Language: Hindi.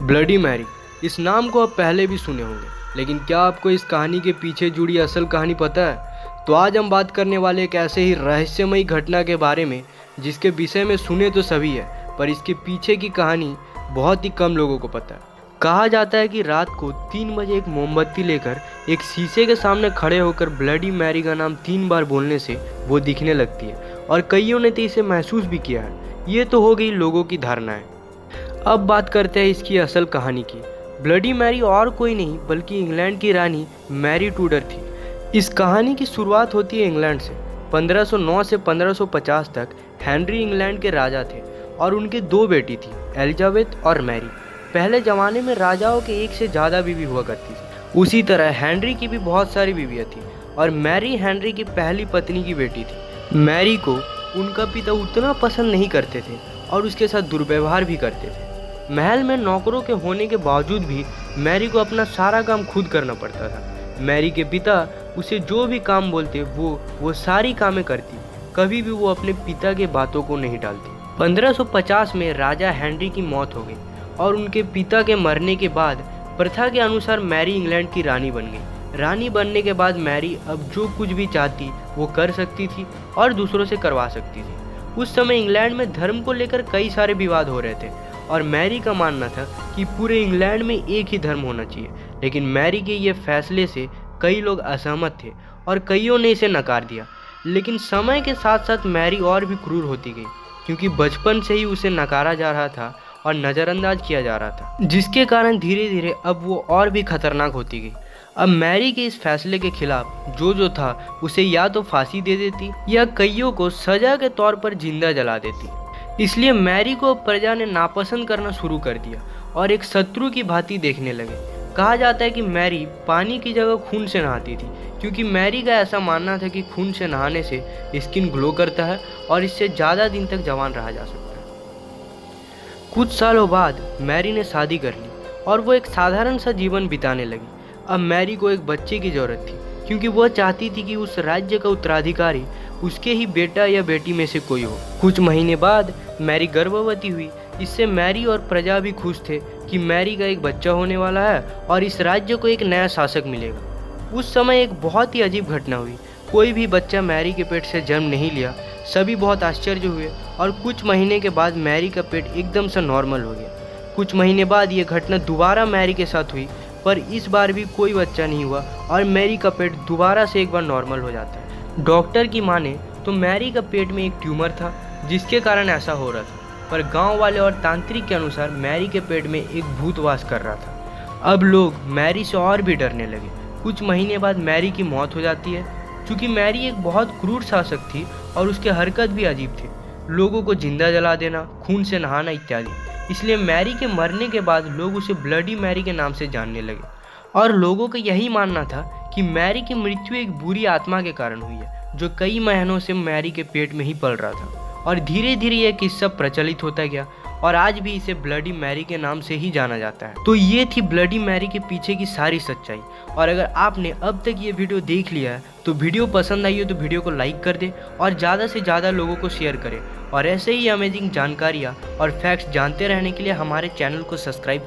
ब्लडी मैरी, इस नाम को आप पहले भी सुने होंगे, लेकिन क्या आपको इस कहानी के पीछे जुड़ी असल कहानी पता है? तो आज हम बात करने वाले एक ऐसे ही रहस्यमयी घटना के बारे में जिसके विषय में सुने तो सभी है, पर इसके पीछे की कहानी बहुत ही कम लोगों को पता है। कहा जाता है कि रात को 3 बजे एक मोमबत्ती लेकर एक शीशे के सामने खड़े होकर ब्लडी मैरी का नाम 3 बार बोलने से वो दिखने लगती है, और कईयों ने तो इसे महसूस भी किया है। ये तो हो गई लोगों की धारणाएं। अब बात करते हैं इसकी असल कहानी की। ब्लडी मैरी और कोई नहीं बल्कि इंग्लैंड की रानी मैरी टूडर थी। इस कहानी की शुरुआत होती है इंग्लैंड से। 1509 से 1550 तक हेनरी इंग्लैंड के राजा थे और उनके 2 बेटी थी, एलिजाबेथ और मैरी। पहले ज़माने में राजाओं के एक से ज़्यादा बीवी हुआ करती थी। उसी तरह हेनरी की भी बहुत सारी बीवियाँ थीं और मैरी हेनरी की पहली पत्नी की बेटी थी। मैरी को उनका पिता उतना पसंद नहीं करते थे और उसके साथ दुर्व्यवहार भी करते थे। महल में नौकरों के होने के बावजूद भी मैरी को अपना सारा काम खुद करना पड़ता था। मैरी के पिता उसे जो भी काम बोलते वो सारी कामें करती। कभी भी वो अपने पिता के बातों को नहीं टालती। 1550 में राजा हेनरी की मौत हो गई और उनके पिता के मरने के बाद प्रथा के अनुसार मैरी इंग्लैंड की रानी बन गई। रानी बनने के बाद मैरी अब जो कुछ भी चाहती वो कर सकती थी और दूसरों से करवा सकती थी। उस समय इंग्लैंड में धर्म को लेकर कई सारे विवाद हो रहे थे और मैरी का मानना था कि पूरे इंग्लैंड में एक ही धर्म होना चाहिए। लेकिन मैरी के ये फैसले से कई लोग असहमत थे और कईयों ने इसे नकार दिया। लेकिन समय के साथ साथ मैरी और भी क्रूर होती गई, क्योंकि बचपन से ही उसे नकारा जा रहा था और नज़रअंदाज किया जा रहा था, जिसके कारण धीरे धीरे अब वो और भी खतरनाक होती गई। अब मैरी के इस फैसले के खिलाफ जो था उसे या तो फांसी दे देती या कईयों को सजा के तौर पर जिंदा जला देती। इसलिए मैरी को प्रजा ने नापसंद करना शुरू कर दिया और एक शत्रु की भांति देखने लगे। कहा जाता है कि मैरी पानी की जगह खून से नहाती थी, क्योंकि मैरी का ऐसा मानना था कि खून से नहाने से स्किन ग्लो करता है और इससे ज़्यादा दिन तक जवान रहा जा सकता है। कुछ सालों बाद मैरी ने शादी कर ली और वो एक साधारण सा जीवन बिताने लगी। अब मैरी को एक बच्चे की ज़रूरत थी, क्योंकि वह चाहती थी कि उस राज्य का उत्तराधिकारी उसके ही बेटा या बेटी में से कोई हो। कुछ महीने बाद मैरी गर्भवती हुई। इससे मैरी और प्रजा भी खुश थे कि मैरी का एक बच्चा होने वाला है और इस राज्य को एक नया शासक मिलेगा। उस समय एक बहुत ही अजीब घटना हुई। कोई भी बच्चा मैरी के पेट से जन्म नहीं लिया। सभी बहुत आश्चर्य हुए और कुछ महीने के बाद मैरी का पेट एकदम से नॉर्मल हो गया। कुछ महीने बाद ये घटना दोबारा मैरी के साथ हुई, पर इस बार भी कोई बच्चा नहीं हुआ और मैरी का पेट दोबारा से एक बार नॉर्मल हो जाता है। डॉक्टर की माने तो मैरी का पेट में एक ट्यूमर था, जिसके कारण ऐसा हो रहा था, पर गांव वाले और तांत्रिक के अनुसार मैरी के पेट में एक भूत वास कर रहा था। अब लोग मैरी से और भी डरने लगे। कुछ महीने बाद मैरी की मौत हो जाती है। चूँकि मैरी एक बहुत क्रूर शासक थी और उसके हरकत भी अजीब थे, लोगों को जिंदा जला देना, खून से नहाना इत्यादि। इसलिए मैरी के मरने के बाद लोग उसे ब्लडी मैरी के नाम से जानने लगे और लोगों का यही मानना था कि मैरी की मृत्यु एक बुरी आत्मा के कारण हुई है, जो कई महीनों से मैरी के पेट में ही पल रहा था। और धीरे धीरे यह किस्सा प्रचलित होता गया और आज भी इसे ब्लडी मैरी के नाम से ही जाना जाता है। तो ये थी ब्लडी मैरी के पीछे की सारी सच्चाई। और अगर आपने अब तक ये वीडियो देख लिया है तो वीडियो पसंद आई हो तो वीडियो को लाइक कर दे और ज़्यादा से ज़्यादा लोगों को शेयर करें। और ऐसे ही अमेजिंग जानकारियाँ और फैक्ट्स जानते रहने के लिए हमारे चैनल को सब्सक्राइब